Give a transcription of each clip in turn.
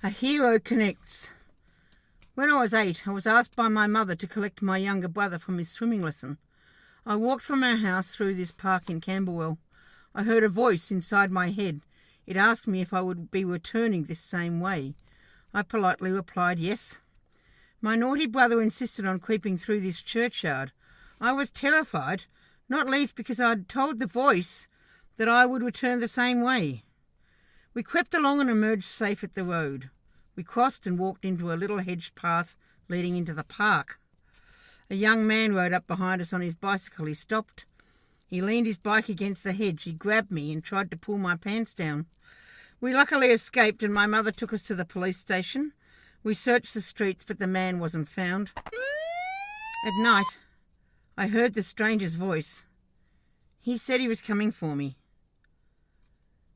A hero connects. When I was 8, I was asked by my mother to collect my younger brother from his swimming lesson. I walked from our house through this park in Camberwell. I heard a voice inside my head. It asked me if I would be returning this same way. I politely replied yes. My naughty brother insisted on creeping through this churchyard. I was terrified, not least because I had told the voice that I would return the same way. We crept along and emerged safe at the road. We crossed and walked into a little hedged path leading into the park. A young man rode up behind us on his bicycle. He stopped. He leaned his bike against the hedge. He grabbed me and tried to pull my pants down. We luckily escaped and my mother took us to the police station. We searched the streets, but the man wasn't found. At night, I heard the stranger's voice. He said he was coming for me.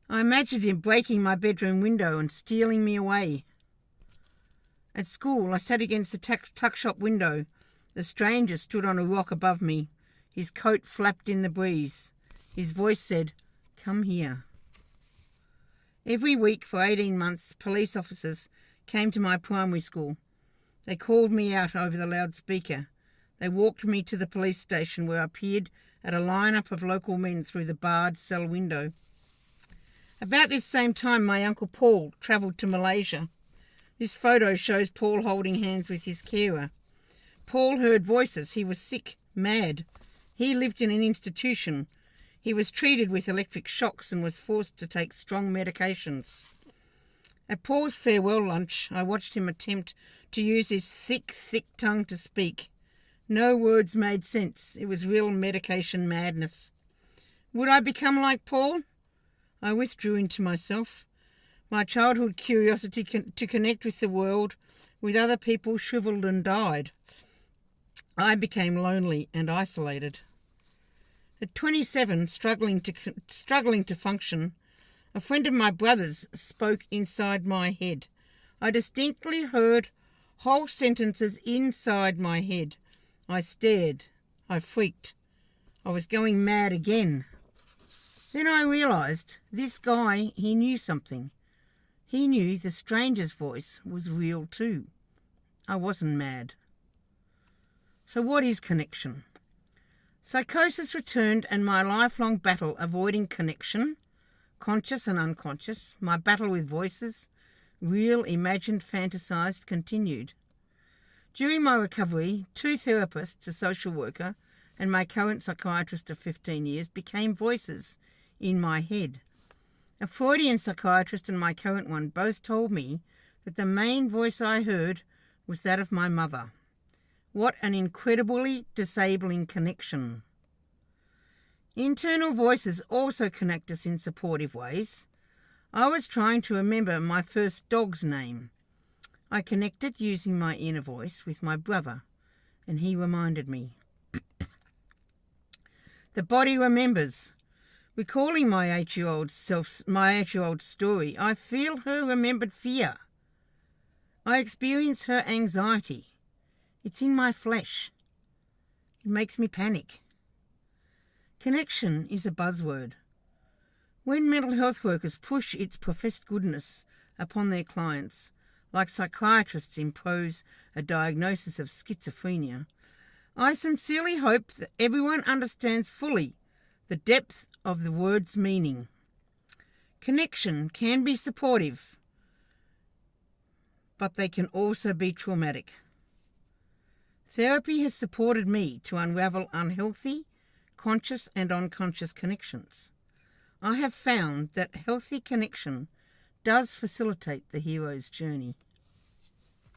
I imagined him breaking my bedroom window and stealing me away. At school, I sat against the tuck shop window. The stranger stood on a rock above me. His coat flapped in the breeze. His voice said, "Come here." Every week for 18 months, police officers came to my primary school. They called me out over the loudspeaker. They walked me to the police station where I peered at a lineup of local men through the barred cell window. About this same time, my Uncle Paul travelled to Malaysia. This photo shows Paul holding hands with his carer. Paul heard voices. He was sick, mad. He lived in an institution. He was treated with electric shocks and was forced to take strong medications. At Paul's farewell lunch, I watched him attempt to use his thick tongue to speak. No words made sense. It was real medication madness. Would I become like Paul? I withdrew into myself. My childhood curiosity to connect with the world, with other people, shriveled and died. I became lonely and isolated. At 27, struggling to function, a friend of my brother's spoke inside my head. I distinctly heard whole sentences inside my head. I stared. I freaked. I was going mad again. Then I realised this guy, he knew something. He knew the stranger's voice was real too. I wasn't mad. So what is connection? Psychosis returned and my lifelong battle avoiding connection, conscious and unconscious, my battle with voices, real, imagined, fantasised, continued. During my recovery, 2 therapists, a social worker, and my current psychiatrist of 15 years became voices in my head. A Freudian psychiatrist and my current one both told me that the main voice I heard was that of my mother. What an incredibly disabling connection. Internal voices also connect us in supportive ways. I was trying to remember my first dog's name. I connected using my inner voice with my brother, and he reminded me. The body remembers. Recalling my 8-year-old story, I feel her remembered fear. I experience her anxiety. It's in my flesh. It makes me panic. Connection is a buzzword. When mental health workers push its professed goodness upon their clients, like psychiatrists impose a diagnosis of schizophrenia, I sincerely hope that everyone understands fully the depth of the word's meaning. Connection can be supportive, but they can also be traumatic. Therapy has supported me to unravel unhealthy, conscious and unconscious connections. I have found that healthy connection does facilitate the hero's journey.